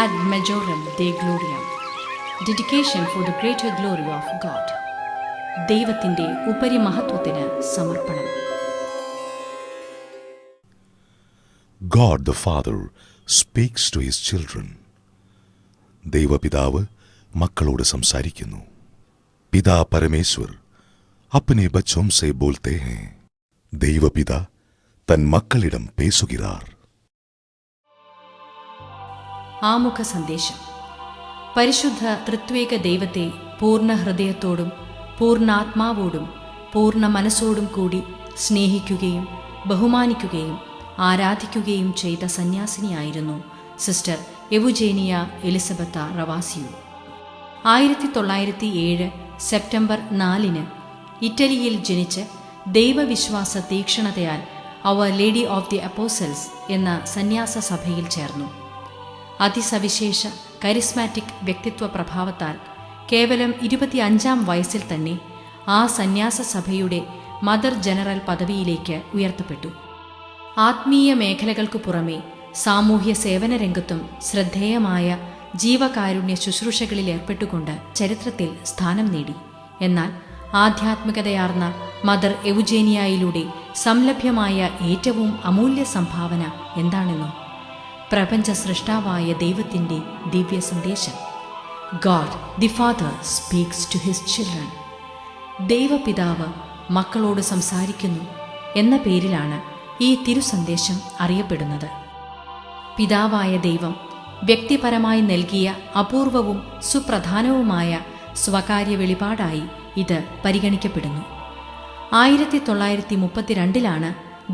ad majorem Dei gloriam. Dedication for the greater glory of God. ദൈവത്തിൻ്റെ ഉപരിമഹത്വത്തിന് സമർപ്പണം. God the Father speaks to his children. ദൈവപിതാവ് മക്കളോട് സംസാരിക്കുന്നു. പിതാ പരമേശ്വർ अपने बच्चों से बोलते हैं. ദൈവപിതാ തൻ മക്കളിடம் പേസുகிறாർ. ആമുഖ സന്ദേശം. പരിശുദ്ധ ത്രിത്വേക ദൈവത്തെ പൂർണ്ണ ഹൃദയത്തോടും പൂർണ്ണാത്മാവോടും പൂർണ്ണ മനസ്സോടും കൂടി സ്നേഹിക്കുകയും ബഹുമാനിക്കുകയും ആരാധിക്കുകയും ചെയ്ത സന്യാസിനിയായിരുന്നു സിസ്റ്റർ എവുജേനിയ എലിസബത്ത റവാസിയോ. 1907 സെപ്റ്റംബർ 4 ഇറ്റലിയിൽ ജനിച്ച് ദൈവവിശ്വാസ തീക്ഷ്ണതയാൽ അവർ ലേഡി ഓഫ് ദി അപ്പോസൽസ് എന്ന സന്യാസ സഭയിൽ ചേർന്നു. അതിസവിശേഷ കരിസ്മാറ്റിക് വ്യക്തിത്വ പ്രഭാവത്താൽ കേവലം 25-ാം വയസ്സിൽ തന്നെ ആ സന്യാസ സഭയുടെ മദർ ജനറൽ പദവിയിലേക്ക് ഉയർത്തപ്പെട്ടു. ആത്മീയ മേഖലകൾക്കു പുറമെ സാമൂഹ്യ സേവന രംഗത്തും ശ്രദ്ധേയമായ ജീവകാരുണ്യ ശുശ്രൂഷകളിൽ ഏർപ്പെട്ടുകൊണ്ട് ചരിത്രത്തിൽ സ്ഥാനം നേടി. എന്നാൽ ആധ്യാത്മികതയാർന്ന മദർ എവുജേനിയയിലൂടെ സംലഭ്യമായ ഏറ്റവും അമൂല്യ സംഭാവന എന്താണെന്നോ? പ്രപഞ്ച സൃഷ്ടാവായ ദൈവത്തിൻ്റെ ദിവ്യ സന്ദേശം. God the Father speaks to his children. ദൈവപിതാവ് മക്കളോട് സംസാരിക്കുന്നു എന്ന പേരിലാണ് ഈ തിരുസന്ദേശം അറിയപ്പെടുന്നത്. പിതാവായ ദൈവം വ്യക്തിപരമായി നൽകിയ അപൂർവവും സുപ്രധാനവുമായ സ്വകാര്യ വെളിപാടായി ഇത് പരിഗണിക്കപ്പെടുന്നു. 1932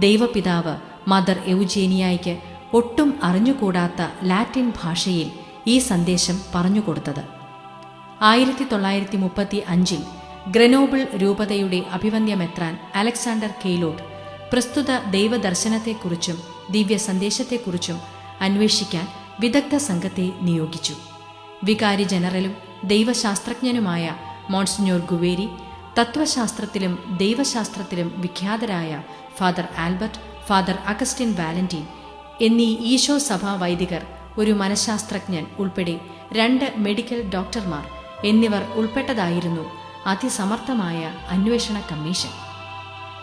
ദൈവപിതാവ് മദർ എവുജേനിയയ്ക്ക് ഒട്ടും അറിഞ്ഞുകൂടാത്ത ലാറ്റിൻ ഭാഷയിൽ ഈ സന്ദേശം പറഞ്ഞുകൊടുത്തത്. 1935 ഗ്രനോബിൾ രൂപതയുടെ അഭിവന്ദ്യമെത്രാൻ അലക്സാണ്ടർ കെയ്ലോട്ട് പ്രസ്തുത ദൈവദർശനത്തെക്കുറിച്ചും ദിവ്യ സന്ദേശത്തെക്കുറിച്ചും അന്വേഷിക്കാൻ വിദഗ്ധ സംഘത്തെ നിയോഗിച്ചു. വികാരി ജനറലും ദൈവശാസ്ത്രജ്ഞനുമായ മോൺസിഞ്ഞോർ ഗുവേരി, തത്വശാസ്ത്രത്തിലും ദൈവശാസ്ത്രത്തിലും വിഖ്യാതരായ father Albert, father Augustine Valentine എന്നീ ഈശോ സഭാ വൈദികർ, ഒരു മനഃശാസ്ത്രജ്ഞൻ ഉൾപ്പെടെ 2 മെഡിക്കൽ ഡോക്ടർമാർ എന്നിവർ ഉൾപ്പെട്ടതായിരുന്നു അതിസമർത്ഥമായ അന്വേഷണ കമ്മീഷൻ.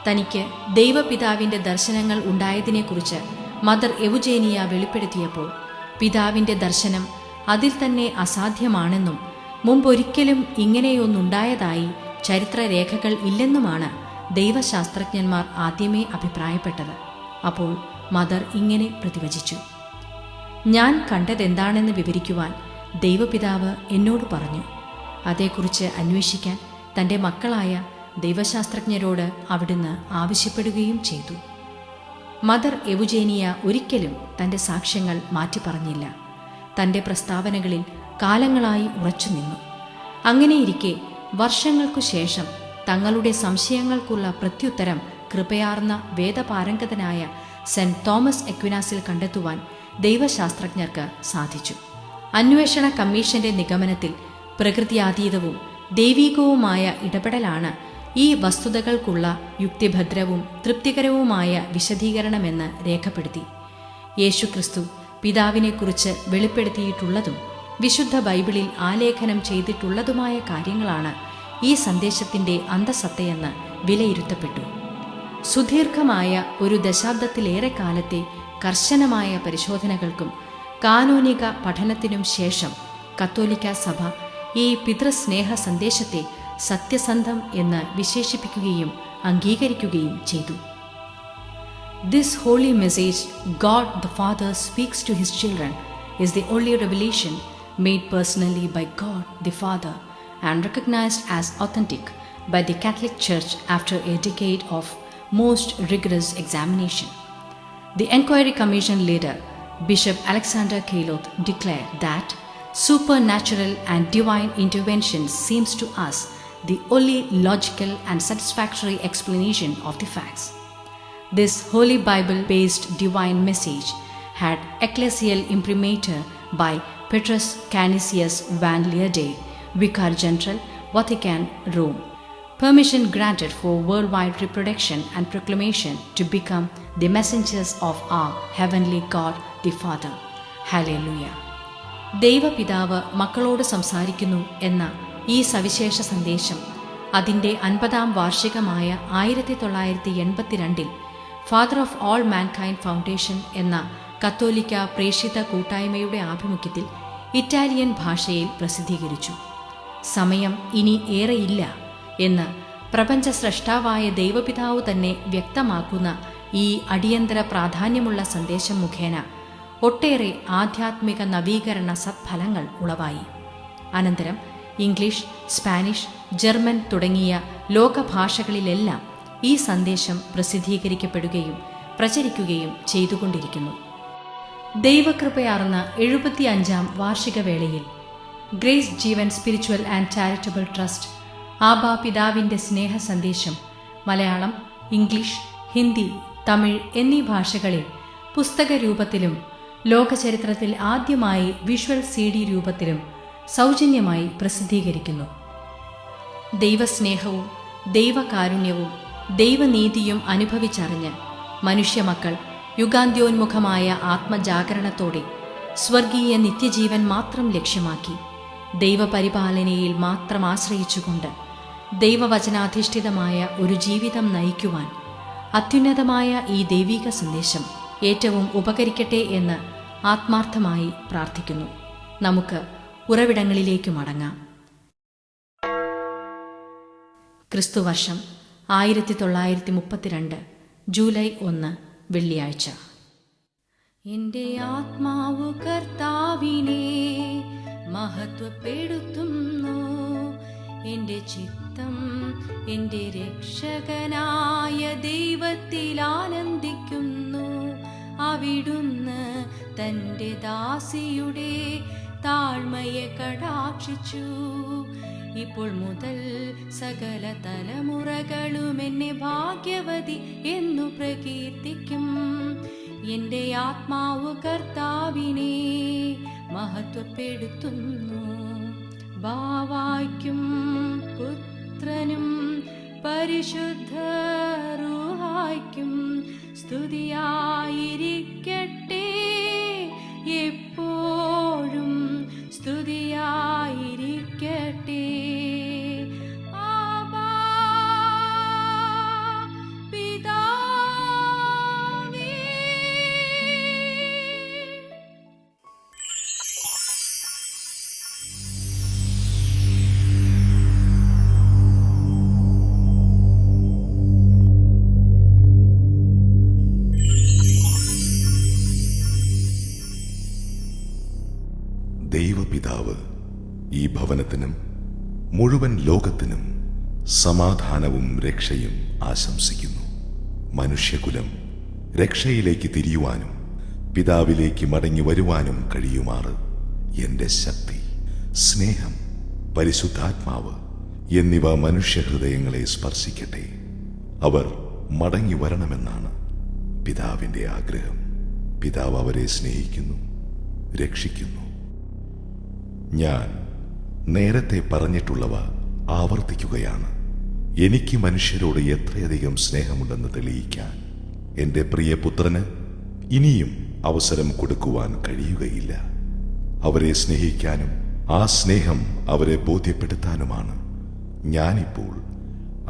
തനിക്ക് ദൈവപിതാവിൻ്റെ ദർശനങ്ങൾ ഉണ്ടായതിനെക്കുറിച്ച് മദർ എവുജേനിയ വെളിപ്പെടുത്തിയപ്പോൾ പിതാവിൻ്റെ ദർശനം അതിൽ തന്നെ അസാധ്യമാണെന്നും മുമ്പൊരിക്കലും ഇങ്ങനെയൊന്നുണ്ടായതായി ചരിത്രരേഖകൾ ഇല്ലെന്നുമാണ് ദൈവശാസ്ത്രജ്ഞന്മാർ ആദ്യമേ അഭിപ്രായപ്പെട്ടത്. അപ്പോൾ മദർ ഇങ്ങനെ പ്രതിവചിച്ചു: ഞാൻ കണ്ടതെന്താണെന്ന് വിവരിക്കുവാൻ ദൈവപിതാവ് എന്നോട് പറഞ്ഞു. അതേക്കുറിച്ച് അന്വേഷിക്കാൻ തൻ്റെ മക്കളായ ദൈവശാസ്ത്രജ്ഞരോട് അവിടുന്ന് ആവശ്യപ്പെടുകയും ചെയ്തു. മദർ എവുജേനിയ ഒരിക്കലും തൻ്റെ സാക്ഷ്യങ്ങൾ മാറ്റിപ്പറഞ്ഞില്ല. തൻ്റെ പ്രസ്താവനകളിൽ കാലങ്ങളായി ഉറച്ചുനിന്നു. അങ്ങനെയിരിക്കെ വർഷങ്ങൾക്കു ശേഷം തങ്ങളുടെ സംശയങ്ങൾക്കുള്ള പ്രത്യുത്തരം കൃപയാർന്ന വേദപാരംഗതനായ സെന്റ് തോമസ് എക്വിനാസിൽ കണ്ടെത്തുവാൻ ദൈവശാസ്ത്രജ്ഞർക്ക് സാധിച്ചു. അന്വേഷണ കമ്മീഷന്റെ നിഗമനത്തിൽ പ്രകൃത്യാതീതവും ദൈവീകവുമായ ഇടപെടലാണ് ഈ വസ്തുതകൾക്കുള്ള യുക്തിഭദ്രവും തൃപ്തികരവുമായ വിശദീകരണമെന്ന് രേഖപ്പെടുത്തി. യേശുക്രിസ്തു പിതാവിനെക്കുറിച്ച് വെളിപ്പെടുത്തിയിട്ടുള്ളതും വിശുദ്ധ ബൈബിളിൽ ആലേഖനം ചെയ്തിട്ടുള്ളതുമായ കാര്യങ്ങളാണ് ഈ സന്ദേശത്തിൻ്റെ അന്തസത്തയെന്ന് വിലയിരുത്തപ്പെട്ടു. സുദീർഘമായ ഒരു ദശാബ്ദത്തിലേറെ കാലത്തെ കർശനമായ പരിശോധനകൾക്കും കാനോനിക പഠനത്തിനും ശേഷം കത്തോലിക്ക സഭ ഈ പിതൃസ്നേഹ സന്ദേശത്തെ സത്യസന്ധം എന്ന് വിശേഷിപ്പിക്കുകയും അംഗീകരിക്കുകയും ചെയ്തു. This holy message, God the Father speaks to his children, is the only revelation made personally by God the Father and recognized as authentic by the Catholic Church after a decade of most rigorous examination. The Inquiry Commission leader, Bishop Alexander Kayloth, declared that supernatural and divine intervention seems to us the only logical and satisfactory explanation of the facts. This Holy Bible-based divine message had ecclesial imprimatur by Petrus Canisius van Lierde, Vicar General, Vatican, Rome. Permission granted for worldwide reproduction and proclamation to become the messengers of our heavenly God the Father. Hallelujah. ദൈവപിതാവ് മക്കളോട് സംസാരിക്കുന്നു എന്ന ഈ സവിശേഷ സന്ദേശം അതിൻ്റെ 50-ാം വാർഷികമായ 1982 father of all mankind foundation എന്ന കത്തോലിക്ക പ്രേക്ഷിത കൂട്ടായ്മയുടെ ആഭിമുഖ്യത്തിൽ ഇറ്റാലിയൻ ഭാഷയിൽ പ്രസിദ്ധീകരിച്ചു. സമയം ഇനി ഏറെയില്ല എന്ന് പ്രപഞ്ച സ്രഷ്ടാവായ ദൈവപിതാവ് തന്നെ വ്യക്തമാക്കുന്ന ഈ അടിയന്തര പ്രാധാന്യമുള്ള സന്ദേശം മുഖേന ഒട്ടേറെ ആധ്യാത്മിക നവീകരണ സത്ഫലങ്ങൾ ഉളവായി. അനന്തരം ഇംഗ്ലീഷ്, സ്പാനിഷ്, ജർമ്മൻ തുടങ്ങിയ ലോകഭാഷകളിലെല്ലാം ഈ സന്ദേശം പ്രസിദ്ധീകരിക്കപ്പെടുകയും പ്രചരിക്കുകയും ചെയ്തുകൊണ്ടിരിക്കുന്നു. ദൈവകൃപയാർന്ന 75-ാം വാർഷിക വേളയിൽ Grace Jeevan spiritual and charitable trust ആബാ പിതാവിൻ്റെ സ്നേഹ സന്ദേശം മലയാളം, ഇംഗ്ലീഷ്, ഹിന്ദി, തമിഴ് എന്നീ ഭാഷകളിൽ പുസ്തക രൂപത്തിലും ലോകചരിത്രത്തിൽ ആദ്യമായി വിഷ്വൽ CD രൂപത്തിലും സൗജന്യമായി പ്രസിദ്ധീകരിക്കുന്നു. ദൈവസ്നേഹവും ദൈവകാരുണ്യവും ദൈവനീതിയും അനുഭവിച്ചറിഞ്ഞ് മനുഷ്യമക്കൾ യുഗാന്ത്യോന്മുഖമായ ആത്മജാഗരണത്തോടെ സ്വർഗീയ നിത്യജീവൻ മാത്രം ലക്ഷ്യമാക്കി ദൈവപരിപാലനയിൽ മാത്രം ആശ്രയിച്ചുകൊണ്ട് ദൈവവചനാധിഷ്ഠിതമായ ഒരു ജീവിതം നയിക്കുവാൻ അത്യുന്നതമായ ഈ ദൈവിക സന്ദേശം ഏറ്റവും ഉപകരിക്കട്ടെ എന്ന് ആത്മാർത്ഥമായി പ്രാർത്ഥിക്കുന്നു. നമുക്ക് ഉറവിടങ്ങളിലേക്ക് മടങ്ങാം. ക്രിസ്തുവർഷം 1932 ജൂലൈ 1 വെള്ളിയാഴ്ച. എന്റെ ആത്മാവു കർത്താവിനെ മഹത്വപ്പെടുത്തുന്നു, എന്റെ ചിത്തം എന്റെ രക്ഷകനായ ദൈവത്തിൽ ആനന്ദിക്കുന്നു. അവിടുന്ന് തന്റെ ദാസിയുടെ താഴ്മയെ കടാക്ഷിച്ചു. ഇപ്പോൾ മുതൽ സകല തലമുറകളും എന്നെ ഭാഗ്യവതി എന്നു പ്രകീർത്തിക്കും. എന്റെ ആത്മാവ് കർത്താവിനെ മഹത്വപ്പെടുത്തുന്നു. ബാവായ്ക്കും പുത്രനും പരിശുദ്ധ റൂഹായ്ക്കും സ്തുതിയായിരിക്കട്ടെ, എപ്പോഴും സ്തുതിയായിരിക്കട്ടെ. ദൈവപിതാവ് ഈ ഭവനത്തിനും മുഴുവൻ ലോകത്തിനും സമാധാനവും രക്ഷയും ആശംസിക്കുന്നു. മനുഷ്യകുലം രക്ഷയിലേക്ക് തിരിയുവാനും പിതാവിലേക്ക് മടങ്ങി വരുവാനും കഴിയുമാറ് എന്റെ ശക്തി, സ്നേഹം, പരിശുദ്ധാത്മാവ് എന്നിവ മനുഷ്യഹൃദയങ്ങളെ സ്പർശിക്കട്ടെ. അവർ മടങ്ങി വരണമെന്നാണ് പിതാവിന്റെ ആഗ്രഹം. പിതാവ് അവരെ സ്നേഹിക്കുന്നു, രക്ഷിക്കുന്നു. ഞാൻ നേരത്തെ പറഞ്ഞിട്ടുള്ളവ ആവർത്തിക്കുകയാണ്. എനിക്ക് മനുഷ്യരോട് എത്രയധികം സ്നേഹമുണ്ടെന്ന് തെളിയിക്കാൻ എൻ്റെ പ്രിയപുത്രന് ഇനിയും അവസരം കൊടുക്കുവാൻ കഴിയുകയില്ല. അവരെ സ്നേഹിക്കാനും ആ സ്നേഹം അവരെ ബോധ്യപ്പെടുത്താനുമാണ് ഞാനിപ്പോൾ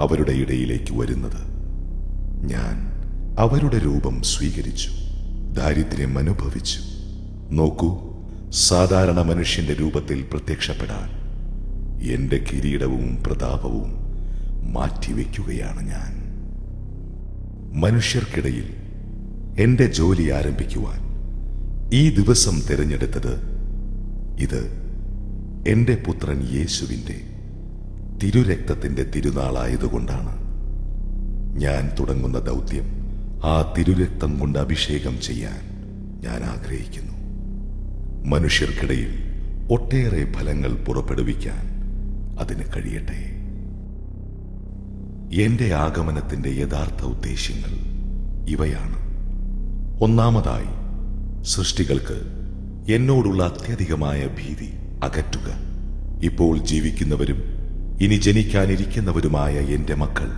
അവരുടെ ഇടയിലേക്ക് വരുന്നത്. ഞാൻ അവരുടെ രൂപം സ്വീകരിച്ചു, ദാരിദ്ര്യം അനുഭവിച്ചു. നോക്കൂ, സാധാരണ മനുഷ്യന്റെ രൂപത്തിൽ പ്രത്യക്ഷപ്പെടാൻ എന്റെ കിരീടവും പ്രതാപവും മാറ്റിവെക്കുകയാണ് ഞാൻ. മനുഷ്യർക്കിടയിൽ എന്റെ ജോലി ആരംഭിക്കുവാൻ ഈ ദിവസം തിരഞ്ഞെടുത്തത് ഇത് എന്റെ പുത്രൻ യേശുവിന്റെ തിരുരക്തത്തിന്റെ തിരുനാളായതുകൊണ്ടാണ്. ഞാൻ തുടങ്ങുന്ന ദൗത്യം ആ തിരുരക്തം കൊണ്ട് അഭിഷേകം ചെയ്യാൻ ഞാൻ ആഗ്രഹിക്കുന്നു. മനുഷ്യർക്കിടയിൽ ഒട്ടേറെ ഫലങ്ങൾ പുറപ്പെടുവിക്കാൻ അതിന് കഴിയട്ടെ. എന്റെ ആഗമനത്തിന്റെ യഥാർത്ഥ ഉദ്ദേശ്യങ്ങൾ ഇവയാണ്. ഒന്നാമതായി, സൃഷ്ടികൾക്ക് എന്നോടുള്ള അത്യധികമായ ഭീതി അകറ്റുക. ഇപ്പോൾ ജീവിക്കുന്നവരും ഇനി ജനിക്കാനിരിക്കുന്നവരുമായ എന്റെ മക്കൾ